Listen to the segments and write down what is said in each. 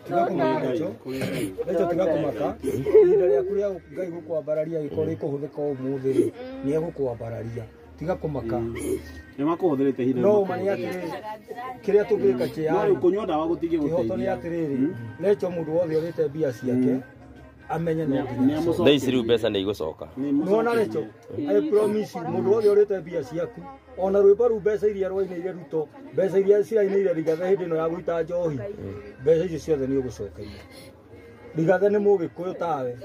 tiga kumaka lecho tiga kumaka ihinda rĩa kuria Ngai gukwambararia gikori kuhuthika umuthi ni egukwambararia tiga kumaka ni makuhuthirite ihinda no mani ati kiria tugika kia no kunywa ndawa gutige guteithia ni atiriri lecho mundu wothe urite mbia ciake amenye no nginya thaici riu mbeca ni igucoka nuona lecho I promise mundu wothe urite mbia ciaku ona rwimbo ru mbeca iria rwainire Ruto mbeca iria cirainire Rigathi hindi no ya guita njohi mbeca icio ciothe ni ugucokeria Rigathi ni mugikuyu tawe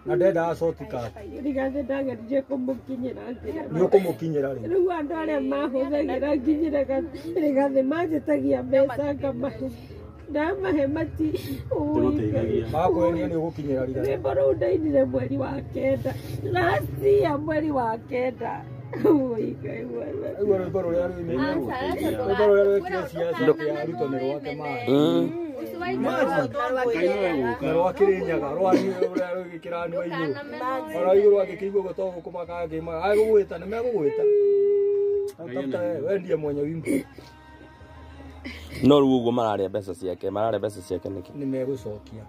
na ndenda acoti ka Rigathi ndagerire kumukinyira njira ni ukumukinyira ri riu andu aria mahuthagira nginyira Rigathi manjitagia mbeca ngamahe ndamahe mati makwenia ni ugukinyira Rigathi rwimbo rũu ndainire mweri wa kenda racia mweri wa kenda Aiwa rwimbo ruria rwikire ciaca ya Ruto ni rwake mai rwa Kirinyaga ruria rwigikira nwa-ini ora iguru agikigwo gotogo kumaka ngima agugwita ni megugwita wendie mwenye wimbo no riu uguo mararia mbeca ciake niki ni megucokia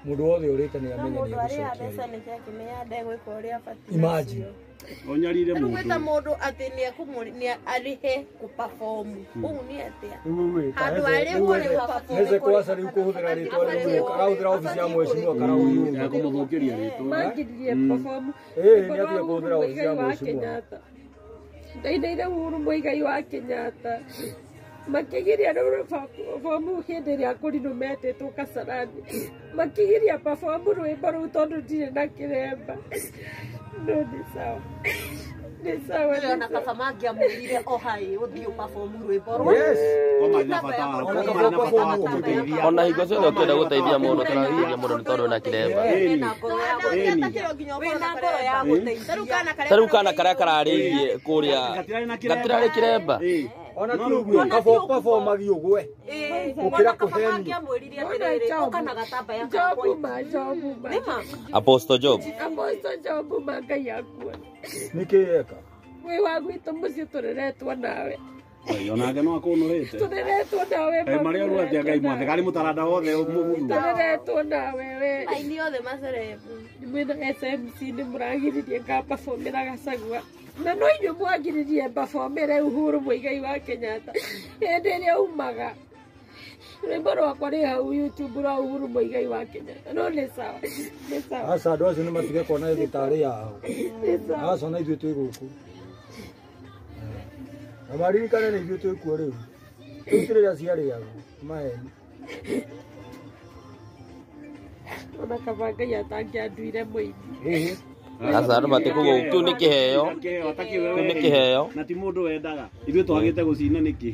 mundu wothe urite ni amenya ni egucokia imagine onyarire mundu gweta mundu ati ni ekumuri arihe ku perform ni atia handu ari uri neze kwasa riu kuhuthira ritwa riu karahuthira ofisi ya mweshimwa karauyu ya kumuthukiria ritwa mangirie perform ni atia kuhuthira ofisi ya mweshimwa ndainire Uhuru Muigai wa Kenyatta makigiria perform hindi ria kurino metetwo Kasarani makigiria perform rwimbo rũu tondu ndire na kiremba no ni sawa ni sawa na kaba mangiamwirire ohai uthio perform rwimbo rũu yes ona hingo ciothe ukienda guteithia mundu turathithia mundu ni tondu na kiremba tariu kana karia karariirie kuria gatirari kiremba ona kiuguo performagi ugwe ukira kuheni Apostle Job Ngai akua nikiyeka we wagwito mucio tureretwo nawe onake no akunurite tureretwo nawe maria ruatia Ngai mwathe kari mutaranda wothe umugudu tureretwo nawe we aini othe macerebu mwina SMC ni muragiririe ngapafomera Gacagua na no inyuĩ mwagiririe mbafomere Uhuru Muigai wa Kenyatta hindi ĩrĩa umaga rwimbo rwakwa rĩ hau YouTube rwa Uhuru Muigai wa Kenyatta no nĩ sawa nĩ sawa aca andũ acio nĩ matige kuona thibitarĩ yao aca ona ithuĩ twĩ gũkũ na maririkane nĩ ithuĩ twĩ kuo rĩu rĩu ti rĩrĩa ciarĩagwo maheni ona kaba Ngai atangĩanduire mũini sasa andu matikugo kiu ni kiheo ni kiheo na ti mundu wendaga ithuĩ twagĩte gũcina nĩkĩ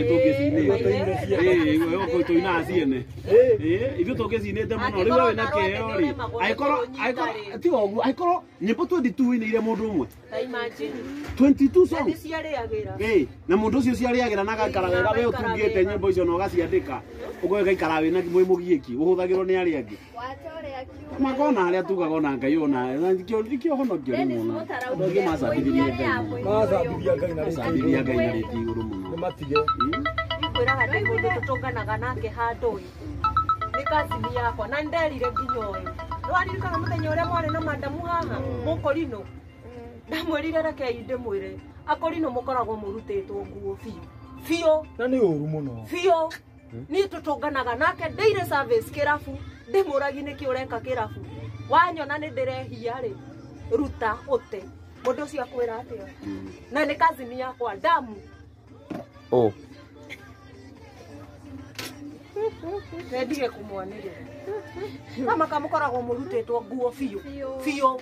tũngĩcine wewe tuina ciene ithuĩ tũngĩcinĩte mũno rĩu we na kĩheo rĩ angĩkorwo tiga ũguo angĩkorwo nyĩmbo 22 iria mũndũ ũmwe 22 songs na mũndũ ũcio ciarĩagĩra na agaikara wega we ũtungĩte nyĩmbo icio na ũgaciandĩka ũgaikara wĩna mũgiĩki ũhũthagĩrwo nĩ arĩa angĩ makona harĩa tugaga ona Ngai ona ikio honokio rĩmwe ndũngĩ macabithĩrie Ngai macabithia Ngai na rĩti igũrũ mũno nĩ matige ikwĩraga ndĩ mũndũ tũtũnganaga nake handũ nĩ kazini yakwa na nderire nginya ũyũ rwaririkana mũthenya ũrĩa mwarĩ na madamu haha mũkorino ndamwĩrire rekei ndĩmwĩre akorino mũkoragwo mũrutĩtwo nguo biũ na nĩ ũru mũno biũ niĩ tũtũnganaga nake daily service kĩrabu ndĩmũragi nĩkĩ ũreka kĩrabu wanyona nĩ ndĩrehia rĩ ruta ũte mũndũ ũcio akwĩra atĩa na nĩ kazini yakwa damu ndendige kũmwanĩrĩra na makamũkoragwo mũrutĩtwo nguo biũ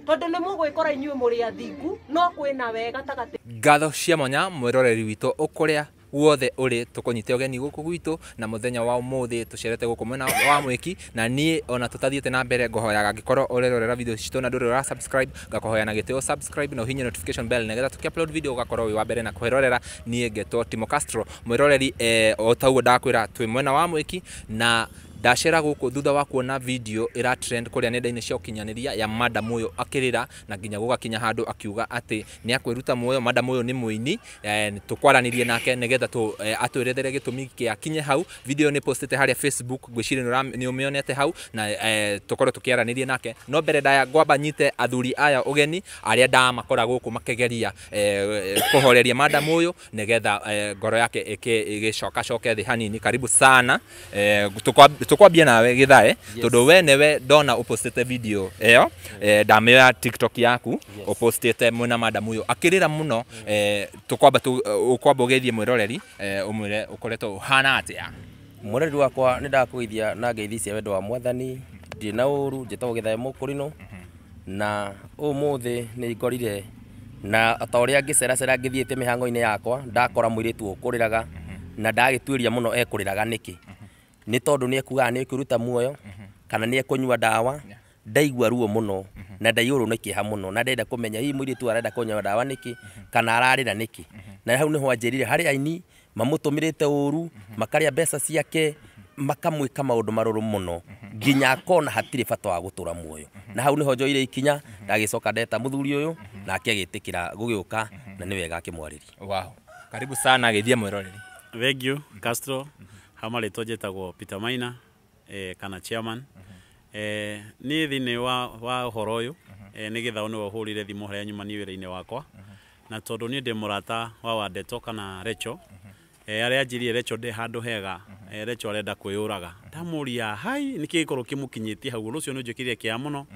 tondu nĩ mũgwĩkora inyuĩ mũrĩ athingu no kwĩna wega tagatĩ ngatho cia mwanya mwĩroreri witũ ũkũrĩa wothe uri tukunyite ugeni guku gwitu na muthenya wa umuthi tucerete guku mwena wa mwiki na nie ona tutathiete na mbere ngohoyaga ngikorwo urerorera video citu na nduri ra subscribe ngakohoya na gitio subscribe na uhinye notification bell negetha tukiupload video ugakorwo wi wa mbere na kuherorera nie ngetwo Timo Castro mwiroreri otauo ndakwira twi mwena wa mwiki na ndacera guku thutha wa kuona video ira trend kuria nenda-ini cia ukinyaniria ya madam uyu akirira na nginya gugakinya handu akiuga ati ni akwiruta muoyo. Madam uyu ni muini, tukwaranirie nake nigetha atwirethere gitumi kia kinye hau. Video ni postete haria Facebook, gwiciria ni umionete hau na tukorwo tukiaranirie nake. No mbere ndaya ngwamba nyite athuri aya ugeni aria ndamakora guku makigeria kuhoreria madam uyu nigetha ngoro yake igicoka coke thi hanini. Karibu sana, tukwambia nawe githae tondu we newe ndona upostete video eyo ndamioya TikTok yaku upostete mwena madam uyu akirira muno. Tukwamba ugethie mwiroreri umwire ukoretwo uhana atia. Mwiroreri wakwa ni ndakuithia na ngeithi cia wendo wa Mwathani, ndi na uru njitagwo Githae Mukurino, na umuthi ni ngorire na atoria ngiceracera ngithiite mihango-ini yakwa ndakora mwiritu ukuriraga na ndagituiria muno ekuriraga niki ni tondu ni ekuga ni ekuruta muoyo kana ni ekunyua dawa. Ndaigua ruo muno na ndaiyuru ni kiha muno na ndenda kumenya hii mwiritu arenda kunyua dawa niki kana ararira niki. Na hau niho anjirire hari aini mamutumirite uru makaria mbeca ciake makamwika maundu maruru muno nginya akona hatiri bata wa gutura muoyo. Na hau niho njoire ikinya ndagicoka ndeta muthuri uyu na akigitikira gugiuka na ni wega akimwariri. Wow, karibu sana githie mwiroreri. Thank you Castro. Hamari tojetagwo Peter Maina kana chairman. Ni thini wa horo uyu ni githao ni hurire thimu haria nyuma ni wira-ini wakwa na tondu ni ndi murata wa Wandeto kana Recho. Aria njiriye Recho ndi handu hega, Recho arenda kwiyuraga. Ndamuria hai niki gikorwo kimukinyitie hau rucio ni njukirie kia muno.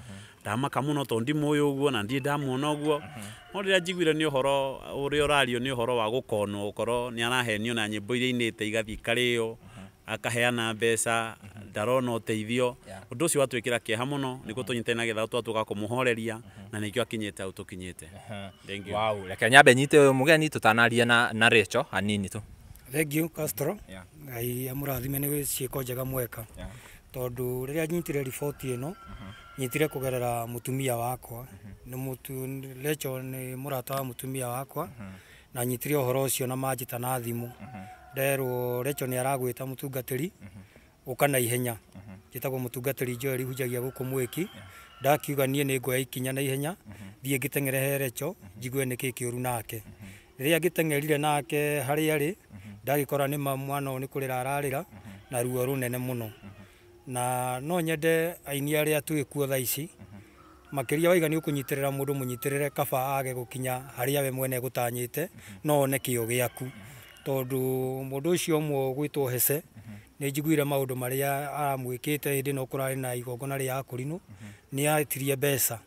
Ndamaka muno tondi muoyo uguo na ndi ndamuona uguo. No rira njiguire ni uhoro uria urario ni uhoro wa gukonwo ukorwo ni arahenio na nyimbo iria inite igathi kario akaheana mbeca ndarona uteithio. Undu ucio watwikira kieha muno niguo tunyite na githao twatuka kumuhoreria na nikio akinyete au tukinyite. Thank you. Wow, reke nyambe nyite mugeni tutanaria na Recho hanini tu. Thank you Castro. Ngai amurathime ni ciiko njega mweka. Tondu riria nyitire riboti ino nyitire kugerera mutumia wakwa. Ni Recho ni murata wa mutumia wakwa na nyitire uhoro ucio na manjita na thimu. Nderwo Recho ni aragwita mutungatiri ukana ihenya. Njitagwo mutungatiri Joel hujagia guku Mwiki. Ndakiuga nie ni ngoya ikinya na ihenya thie ngitengerehe Recho njigue niki kiuru nake. Riria ngitengerire nake hari ari ndagikora ni mwana ni kurira ararira na ruo runene muno. Na no nyende aini aria twikuo tha ici makiria waiga ni ukunyitirira mundu munyitirire kaba age gukinya haria we mwene gutanyite no one kio giaku. Tondu mundu ucio mwo gwitwo Hece ni njiguire maundu maria aramwikite hindi no kurari na igongona ria Akurino ni atirie mbeca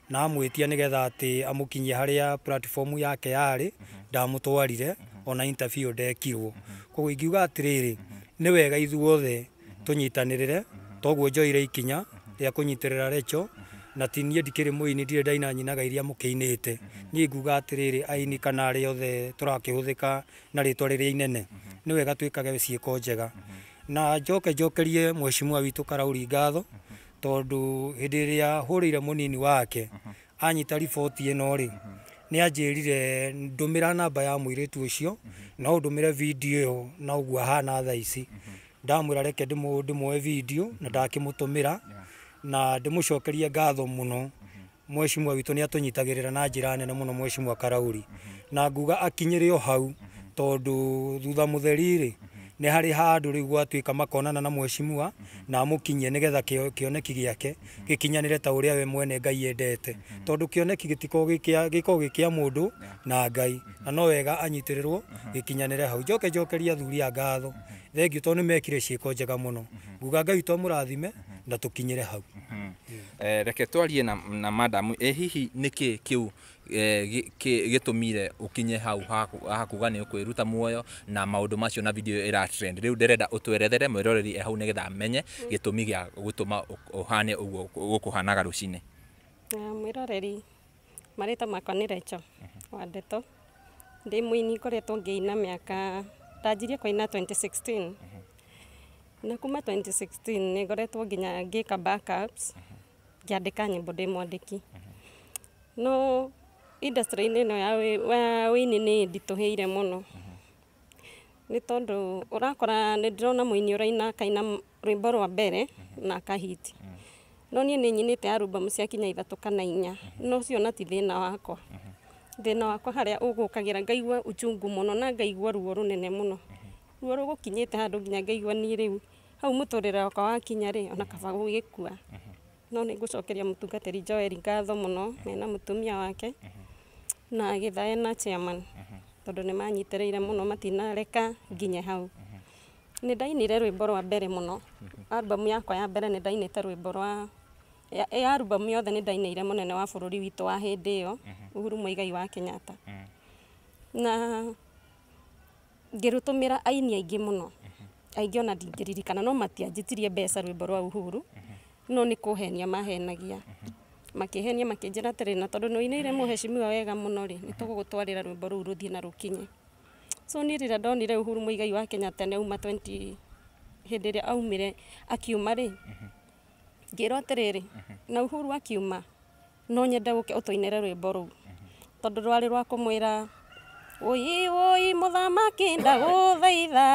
na amwitia nigetha ati amukinyie haria platform yake yari ndamutwarire ona interview ndekirwo. Koguo ingiuga atiriri ni wega ithuothe tunyitanirire toguo njoire ikinya ria kunyitirira Recho na tinie ndikiri muini ndire ndaina nyinaga iria mukiinite. Ni nguga atiriri aini kana ari othe turakihuthika na ritwa riria inene ni wega twikage ciiko njega na njokerie mheshimiwa witu Karauri ngatho tondu hindi iria hurire munini wake anyita riboti ino ri ni anjirire ndumira namba ya mwiritu ucio no ndumire video iyo na uguo hana tha ici. Ndamwira reke ndimoe video na ndakimutumira na ndimucokerie ngatho muno mheshimiwa witu ni atunyitagirira na njira nene muno mheshimiwa Karauri na nguga akinyire o hau tondu thutha mutheri ri ni hari handu riu gwatuika makonana na mheshimiwa na amukinyie nigetha kioneki giake gikinyanire ta uria we mwene Ngai endete tondu kioneki gitiko gikia mundu na Ngai na no wega anyitirirwo gikinyanire hau. Njokeria athuri a ngatho thengiu tondu ni mekire ciiko njega muno. Nguga Ngai to murathime na tukinyire hau. Reke twarie na madam hihi niki kiu gitumire ukinye hau hakuga ni ukwiruta muoyo na maundu macio na video ira trend. Riu nderenda utwerethere mwiroreri hau nigetha amenye gitumi gia gutuma uhane uguo gukuhanaga rucine. Mwiroreri marita makwa ni Recho Wandeto ndi muini koretwo ngiina miaka ndajirie kuina 2016 na kuma 2016 ni ngoretwo nginya ngika backups ngiandika nyimbo ndi mwandiki. No industry ino ya wini ni ndituheire muno ni tondu urakora ni ndirona muini uraina kaina rwimbo rwa mbere na kahiti no niĩ nĩ nyinĩte album cia kinya 3 kana 4 no cio na ti thĩna wakwa thĩna wakwa harĩa ũgũkagĩra ngaigua uchungu mũno na ngaigua ruo runene mũno ruo rũgũkinyĩte handũ nginya ngaigua niĩ rĩu hau mũtũrĩre wakwa wakinya rĩ ona kaba gũgĩkua no nĩ ngũcokeria mũtungatĩri Joel ngatho mũno mena mũtumia wake na Gĩthae na chairman tondũ nĩ manyitĩrĩire mũno matinareka nginya hau nĩ ndainire rwĩmbo rwa mbere mũno album yakwa ya mbere nĩ ndainĩte rwĩmbo rwa album yothe nĩ ndainĩire mũnene wa bũrũri witũ wa hĩndĩ ĩyo Uhuru Muigai wa Kenyatta na ngĩrũtũmĩra aini aingĩ mũno aingĩ ona ndingĩririkana no matianjĩtirie mbeca rwĩmbo rwa Uhuru no nĩ kũhenia mahenagia makĩhenia makĩnjĩra atĩrĩ na tondũ nĩũinĩire mũheshimiwa wega mũno rĩ nĩ tũgũgũtwarĩra rwĩmbo rũu rũthiĩ na rũkinye so niĩ rĩrĩa ndonire Uhuru Muigai wa Kenyatta nĩ auma 20 hĩndĩ ĩrĩa aumire akiuma rĩ ngĩrwo atĩrĩrĩ na Uhuru akiuma no nyende gũke ũtũinĩre rwĩmbo rũu tondũ rwarĩ rwa kũmwĩra ũi mũthamaki ndagũthaitha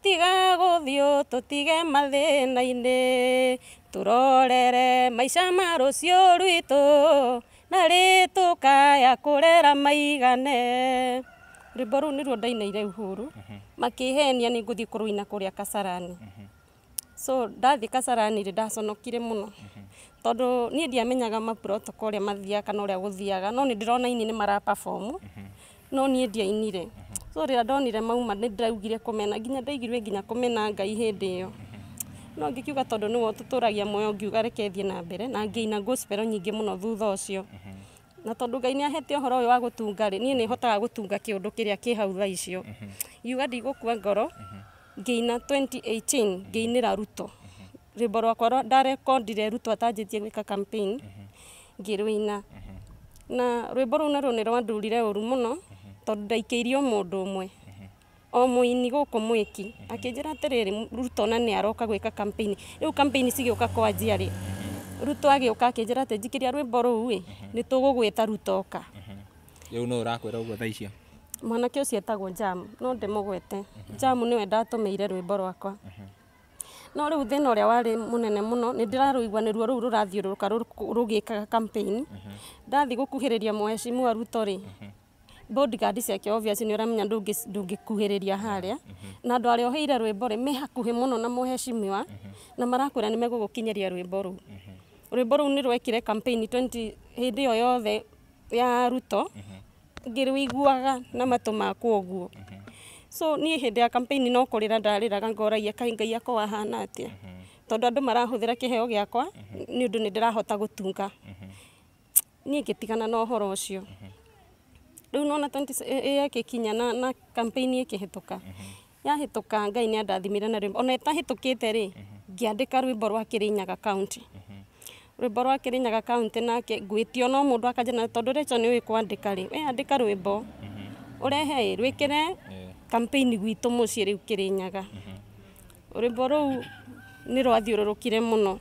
tiga gũthiĩ tũtige mathĩna-inĩ tũrorere maica ma rũciũ rwitũ na rĩtũkaya kũrera maigane rwĩmbo rũu nĩruo ndainĩire Uhuru makĩhenia nĩ ngũthiĩ kũrũina kũrĩa Kasarani so ndathi Kasarani rĩ ndaconokire mũno tondũ niĩ ndiamenyaga maprotocol ũrĩa mathiaga kana ũrĩa gũthiaga no nĩ ndĩrona ini nĩ mara perform no niĩ ndiainire so rĩrĩa ndonire mauma nĩ ndaugire kũmena nginya ndaigirwe nginya kũmena Ngai hĩndĩ ĩyo no ngĩkiuga tondũ nĩwe tũtũragia muoyo ngiuga reke thiĩ na mbere na ngĩina gospel nyingĩ mũno thutha ũcio na tondũ Ngai nĩ ahete ũhoro ũyũ wa gũtunga rĩ niĩ nĩ hotaga gũtunga kĩũndũ kĩrĩa kĩ hau thaa icio yuga ndigũkua ngoro ngĩina 2018 ngĩinĩra Ruto rwĩmbo rwakwa ndarekondire Ruto atanjĩtie gwĩka campaign ngĩrũina na rwĩmbo rũu narwo nĩ rwandurire ũru mũno tondũ ndaikĩirio mũndũ ũmwe o mũini gũkũ mwĩki akĩnjĩra atĩrĩrĩ Ruto na nĩ aroka gwĩka campaign rĩu campaign cigĩũka kwanjia rĩ Ruto agĩũka akĩnjĩra atĩ njikĩria rwĩmbo rũu ĩ nĩ tũgũgwĩta Rutoka rĩu no ũrakwĩra ũguo thaa icio mwanake ũcio etagwo Jam no ndĩmũgwete Jam nĩwe ndatũmĩire rwĩmbo rwakwa no rĩu thĩna ũrĩa warĩ mũnene mũno nĩ ndĩrarũigua nĩruo rũu rũrathiũrũrũka rũgĩkaga campaign ndathi gũkuhĩrĩria mũheshimiwa Ruto rĩ bodyguard ciake obviously nĩ ũramenya ndũngĩkuhĩrĩria harĩa na andũ arĩa oheire rwĩmbo rĩ me hakuhĩ mũno na mũheshimiwa na marakwĩra nĩ megũgũkinyeria rwĩmbo rũu rwĩmbo rũu nĩ rwekire campaign 20 hĩndĩ ĩyo yothe ya Ruto ngĩrũiguaga na matũ makwa ũguo so niĩ hĩndĩ ya campaign no kũrĩra ndarĩraga ngoragia kaĩ Ngai akwa wahana atĩa tondũ andũ marahũthĩra kĩheo gĩakwa nĩ ũndũ nĩ ndĩrahota gũtunga niĩ ngĩtigana na ũhoro ũcio rĩu nona 20 ĩgĩkinya na campaign ĩkĩhĩtũka yahĩtũka Ngai nĩ andathimire na rwĩmbo ona ĩtahĩtũkĩte rĩ ngĩandĩka rwĩmbo rwa Kĩrĩnyaga county rwĩmbo rwa Kĩrĩnyaga county nake ngwĩtio no mũndũ akajana tondũ Rachel nĩ ũĩ kwandĩka rĩ we andĩka rwĩmbo ũrehe rwĩkĩre campaign gwitũ mũciĩ rĩu Kĩrĩnyaga rwĩmbo rũu nĩ rwathiũrũrũkire mũno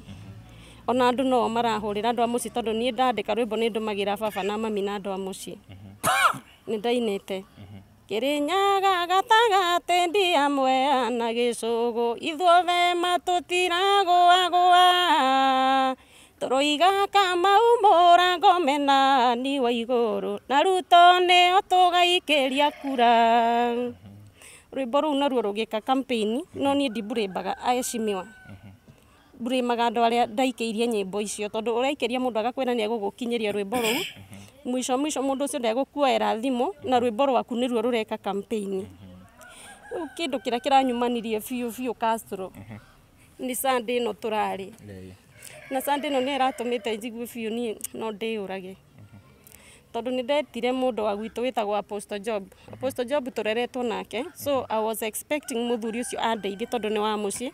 ona andũ no marahũrĩra andũ a mũciĩ tondũ niĩ ndandĩka rwĩmbo nĩ ndũmagĩra baba na mami na andũ a mũciĩ nĩ ndainĩte Kĩrĩnyaga gatagatĩ ndiamwe na Gĩcũgũ ithuothe matũtiragũagũa tũroiga Kamau Mũrango ni wa igũrũ na Ruto nĩo tũgaikĩria kura rwĩmbo rũu naruo rũgĩka campaign no niĩ ndimbũrĩmbaga aheshimiwa mbũrĩmaga andũ arĩa ndaikĩirie nyĩmbo icio tondũ ũraikĩria mũndũ agakwĩra nĩ egũgũkinyĩria rwĩmbo rũu mũico mũndũ ũcio ndegũkuoera thimũ na rwĩmbo rwaku nĩruo rũreka campaign rĩu kĩndũ kĩrĩa kĩranyumanirie biũ Castro nĩ Sunday ĩno tũrarĩ na Sunday ĩno nĩ ĩratũmĩte njigue biũ niĩ no ndĩyũrage tondũ nĩ ndetire mũndũ wa gwitũ wĩtagwo Apostle Job tũreretwo nake so I was expecting mũthuri ũcio andeithie tondũ nĩ wa mũciĩ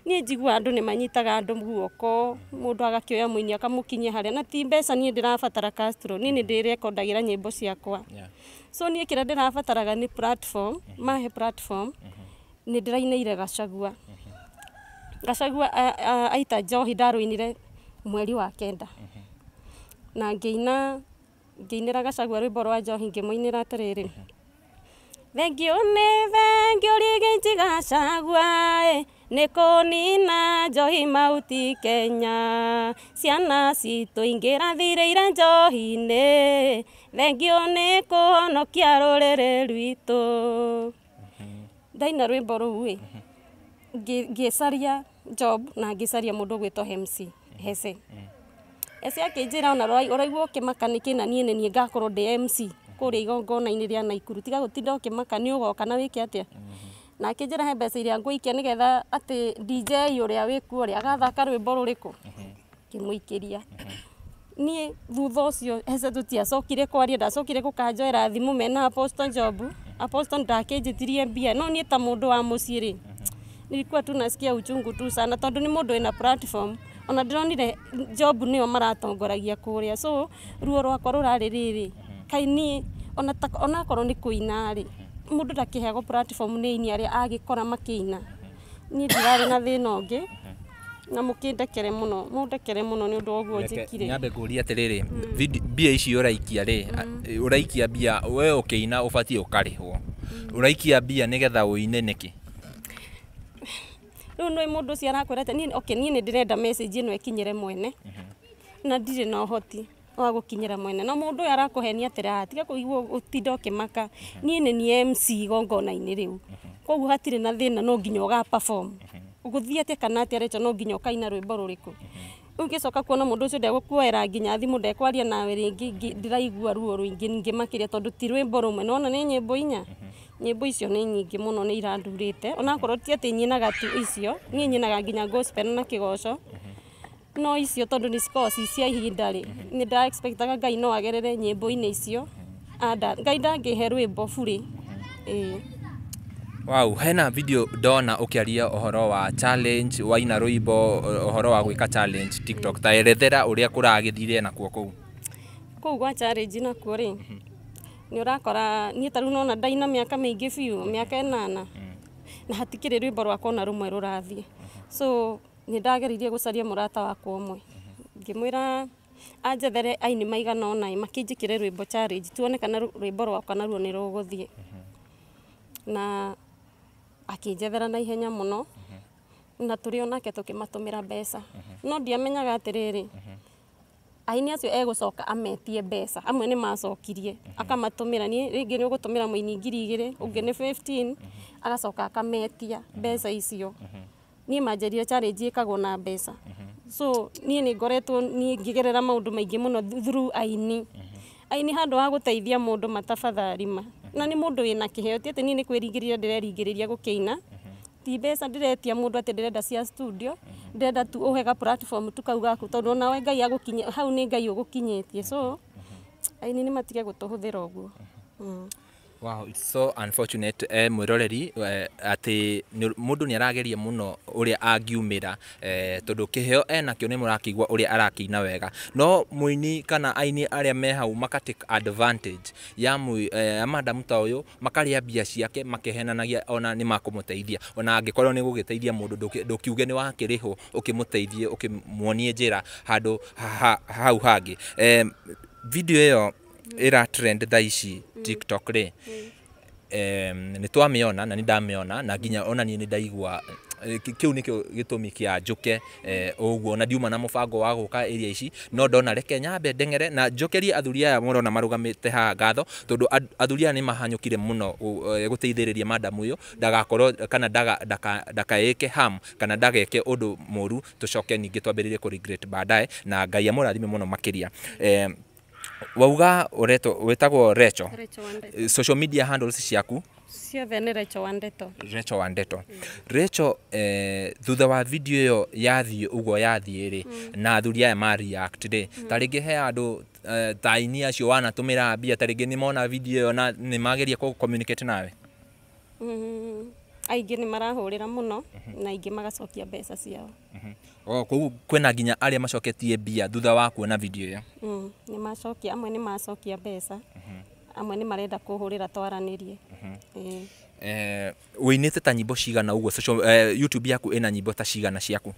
niĩ njigua andũ nĩ manyitaga andũ guoko mũndũ agakĩoya mũini akamũkinyia harĩa na ti mbeca niĩ ndĩrabatara Castro niĩ nĩ ndĩrekondagĩra nyĩmbo ciakwa so niĩ kĩrĩa ndĩrabataraga nĩ platform mahe platform nĩ ndĩrainĩire Gachagua aita njohi ndarũinire mweri wa 9 na ngĩinĩra Gachagua rwĩmbo rwa njohi ngĩmũinĩra atĩrĩrĩ thengiũ rĩngĩ Gachagua Nikunina njohi mauti Kenya, ciana citũ ingĩrathirĩire njohi-inĩ, thengio nĩ kũhonokia rũrĩrĩ rwitũ. Ndaina rwĩmbo rũu ngĩcaria job na ngĩcaria mũndũ gwĩtwo MC Hese. Hese akĩnjĩra ona ũraigua ũkĩmaka nĩkĩ na niĩ nĩ ngakorwo ndĩ MC kũrĩa igongona-inĩ rĩa Naikuru, tiga gũtinda ũkĩmaka nĩ ũgoka na wĩke atĩa. Na akĩnjĩra he mbeca iria ngũikia nĩgetha atĩ DJ ũrĩa wĩkuo ũrĩa agathaka rwĩmbo rũrĩkũ, ngĩmũikĩria. Niĩ thutha ũcio Hese tũtiacokire kwaria, ndacokire gũkanjoera thimũ mena Apostle Job. Apostle ndakĩnjĩtirie mbia, no niĩ ta mũndũ wa mũciĩ rĩ, nilikuwa tu nasikia uchungu tu sana tondũ nĩ mũndũ wĩna platform, ona ndĩronire Job nĩo maratongoragia kũrĩa, so ruo rwakwa rũrarĩ rĩrĩ, kaĩ niĩ onakorwo nĩ kũina rĩ, mũndũ ndakĩheagwo platform nĩ aini arĩa agĩkora makĩina. Niĩ ndirarĩ na thĩna ũngĩ na mũkĩndekere mũno nĩ ũndũ wa ũguo njĩkire. Nyambe ngũria atĩrĩrĩ, mbia ici ũraikia rĩ, ũraikia mbia we ũkĩina ũbatiĩ ũkarĩhwo, ũraikia mbia nĩgetha ũine nĩkĩ? Rĩu nĩ mũndũ ũcio arakwĩra atĩ niĩ nĩ ndĩrenda message ĩno ĩkinyĩre mwene na ndirĩ na ũhoti wa gũkinyĩra mwene, na mũndũ ũyũ arakũhenia atĩrĩ tiga kũigua ũtinda ũkĩmaka, niĩ nĩ niĩ MC igongona-inĩ rĩu, koguo hatirĩ na thĩna, no nginya ũga perform, ũgũthiĩ atĩa kana atĩa Rachel, no nginya ũkaina rwĩmbo rũrĩkũ. Rĩu ngĩcoka kuona mũndũ ũcio ndegũkuoera nginya thimũ, ndekwaria nawe rĩngĩ, ndĩraigua ruo rũingĩ ningĩ makĩria tondũ ti rwĩmbo rũmwe, nona nĩ nyĩmbo inya. Nyĩmbo icio nĩ nyingĩ mũno, nĩ irandurĩte, onakorwo ti atĩ nyinaga tu icio, niĩ nyinaga nginya gospel na kĩgoco, no icio tondũ nĩ cikoragwo ci cia ihinda rĩ, nĩ nda expectaga Ngai no agerere nyĩmbo-inĩ icio, Ngai ndangĩhe rwĩmbo bure. Wow, hena video ndona ũkĩaria ũhoro wa challenge, waina rwĩmbo ũhoro wa gwĩka challenge TikTok, ta erethera ũrĩa kũragĩthire nakuo kũu. Kũu gwa challenge nakuo rĩ, nĩ ũrakora niĩ tarĩu nona ndaina mĩaka mĩingĩ biũ, mĩaka 8, na hatikĩrĩ rwĩmbo rwakwa ona rũmwe rũrathiĩ. So nĩ ndageririe gũcaria mũrata wakwa ũmwe, ngĩmwĩra anjethere aini maigana ũna makĩnjĩkĩre rwĩmbo challenge, tuone kana rwĩmbo rwakwa naruo nĩ rũgũthiĩ. Na akĩnjethera na ihenya mũno, na tũrĩ onake tũkĩmatũmĩra mbeca, no ndiamenyaga atĩrĩrĩ, aini acio egũcoka ametie mbeca, amwe nĩ macokirie akamatũmĩra, niĩ rĩngĩ nĩ ũgũtũmĩra mũini 2,000, ũngĩ nĩ 15, agacoka akametia mbeca icio. Niĩ manjĩrire challenge ĩkagwo na mbeca, so niĩ nĩ ngoretwo ngĩgerera maũndũ maingĩ mũno through aini. Aini handũ ha gũteithia mũndũ matafadhalima, na nĩ mũndũ wĩna kĩheo, ti atĩ niĩ nĩ kwĩringĩrĩria ndĩreringĩrĩria gũkĩina, ti mbeca ndĩretia mũndũ atĩ ndĩrenda cia studio, ndĩrenda tu ũhega platform tu kau gaku, tondũ onawe Ngai agũkinyia hau, nĩ Ngai ũgũkinyĩtie, so aini nĩ matige gũtũhũthĩra ũguo. Wow, it's so unfortunate mwĩroreri atĩ mũndũ nĩ arageria mũno ũrĩa angiumĩra, tondũ kĩheo enakĩo nĩ mũrakĩigua ũrĩa arakĩina wega, no mũini kana aini arĩa me hau makatake advantage ya madamu ta ũyũ, makarĩa mbia ciake makĩhenanagia ona nĩ makũmũteithia, ona angĩkorwo nĩ gũgĩteithia mũndũ ndũkiuge nĩ wakĩrĩhwo ũkĩmũteithie ũkĩmuonie njĩra handũ hau hangĩ. Video ĩyo ĩra trend thaa ici TikTok rĩ, nĩ twamĩona na nĩ ndamĩona na nginya ona niĩ nĩ ndaigua kĩu nĩkĩo gĩtũmi kĩa njũke ũguo, na ndiuma na mũbango wa gũka area ici, no ndona reke nyambe ndeng'ere na njokerie athuri aya mũrona marũgamĩte haha ngatho, tondũ athuri aya nĩ mahanyũkire mũno gũteithĩrĩria madamu ũyũ ndagakorwo kana ndakaĩke harm kana ndageke ũndũ mũru, tũcoke ningĩ twambĩrĩrie kũ regret baadaye, na Ngai amũrathime mũno makĩria. Wauga wĩtagwo Rachel, social media handles ciaku ciothe nĩ Rachel Wandeto. Rachel Wandeto. Rachel, thutha wa video ĩyo yathiĩ ũguo yathiĩ rĩ, na athuri aya ma react rĩ, ta rĩngĩ he andũ ta aini acio wanatũmĩra mbia, ta rĩngĩ nĩ mona video ĩyo na nĩ mageria kũ communicate nawe? Aingĩ nĩ marahũrĩra mũno na aingĩ magacokia mbeca ciao. Kũu kwĩna nginya arĩa macoketie mbia thutha wa kuona video ĩyo? Nĩ macokia, amwe nĩ macokia mbeca, amwe nĩ marenda kũhũrĩra twaranĩrie. Wĩinĩte ta nyĩmbo cigana ũguo? YouTube yaku ĩna nyĩmbo ta cigana ciaku?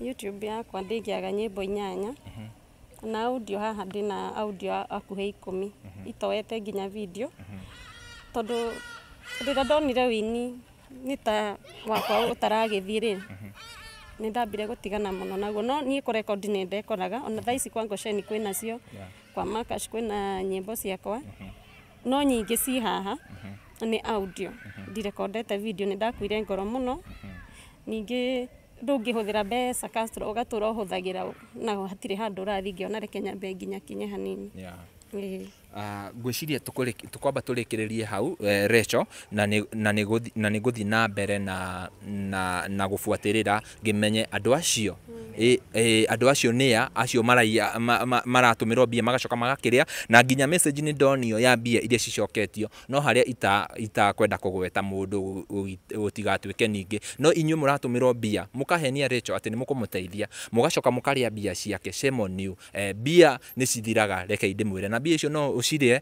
YouTube yakwa ndĩngĩaga nyĩmbo 8, na audio haha ndĩna audio akuhĩ 10, itoete nginya video, tondũ rĩrĩa ndonire wĩini nita wakwa utaragithie ri ni ndambire gutigana muno naguo no nie ku record ni ndekoraga ona thaici kwa Gosheni kwina cio kwa Makash kwina nyimbo ciakwa no nyingi ci haha ni audio ndirekondete video ni ndakuire ngoro muno ningi ndungihuthira mbeca Castro ugatura uhuthagira na hatire handu rathi ngiona reke nyambe nginya kinye hanini gwiciria tukwamba turikiririe hau Recho na niguthi na mbere na gubuatirira ngimenye andu acio andu acio nia acio maratumirwo mbia magacoka magakiria na nginya message ni ndonio ya mbia iria cicoketio no haria itakwenda kugweta mundu utigatuike ningi no inyu muratumirwo mbia mukahenia Recho ati ni mukumuteithia mugacoka mukaria mbia ciake shame on you mbia ni cithiraga reke indimwire na mbia icio no ucirie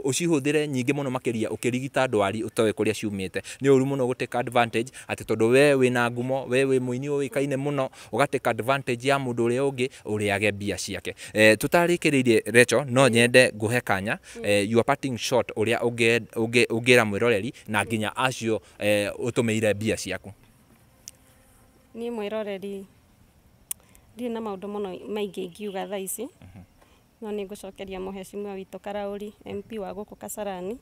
ucihuthire nyingi muno makiria ukirigita ndwari utowe kuria ciumite ni uru muno guteka advantage ati tondu we wina ngumo we wi muini uikaine muno ugateka advantage ya mundu uria ungi uriage mbia ciake tutarikiririe Recho no nyende nguhe kanya you are parting shot uria ungira mwiroreri na nginya acio utumeire mbia ciaku ni mwiroreri ndina maundu muno maingi ngiuga thaici no ni ngucokeria muheshimiwa witu Karauri MP wa guku Kasarani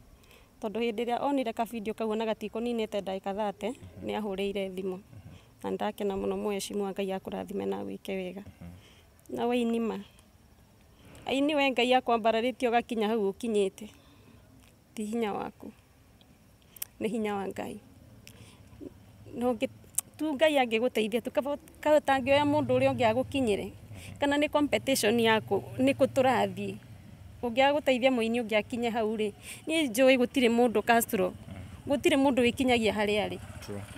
tondu hindi ria onire ka video kau na gatiko ninete ndagika 30 ni ahuriire thimu na ndakena muno muheshimiwa Ngai akurathime na wike wega na we inima aini we Ngai akwambararitie ugakinya hau ukinyite ti hinya waku ni hinya wa Ngai no tu Ngai angiguteithia tukatangioya mundu uria ungi agukinyire kana ni competition yaku ni kuturathi ungia guteithia muini ungia kinye hau ri ni njoi gutire mundu Castro gutire mundu wikinyagia hari ari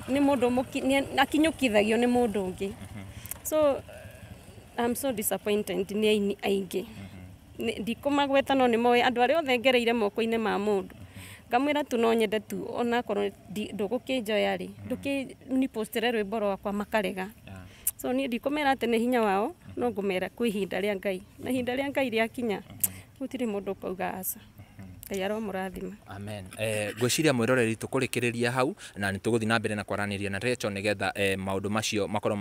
ni mundu akinyukithagio ni mundu ungi so I'm so disappointed ni aini aingi ndikumagweta no ni moe andu ari othe ngereire moko-ini ma mundu ngamwira tu no nyende tu ona korwo ndugukinjoya ri ni postire rwimbo rwakwa makarega so ni ndikumera ati ni hinya wao no ngumera kwi ihinda ria Ngai na ihinda ria Ngai riakinya gutire mundu kauga aca Ngai aromurathima amen gwiciria mwiroreri tukurikiriria hau na nituguthi na mbere na kwaraniria na Recho nigetha maundu macio makorwo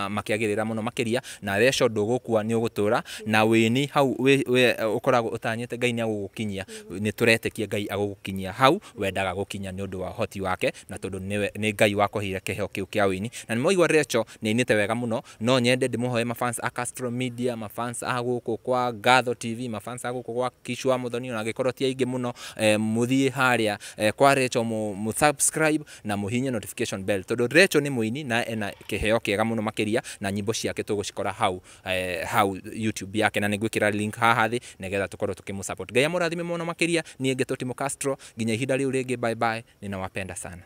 makiagirira muno makiria na Recho ndugukua ni ugutura na wini hau we ukoragwo utanyite Ngai ni agugukinyia ni turetikia Ngai agugukinyia hau wendaga gukinya ni undu wa hoti wake na tondu ni Ngai wakuhire keheo kiu kia wini na ni moigwa Recho ni inite wega muno no nyende ndimuhoe mafans a Castro Media mafans a guku kwa Gatho TV mafans a guku kwa Kishwa Muthoni na gikorwo ti aingi muno muthie haria kwa Recho mu subscribe na muhinye notification bell tondu Recho ni muini na ena kiheo kiega muno makiria na nyimbo ciake tugucikora hau YouTube yake na nigwikira link haha thi nigetha tukorwo tukimusupport Ngai amurathime muno makiria ni ngetoti mu Castro nginya ihinda riu ringi bye bye ninawapenda sana.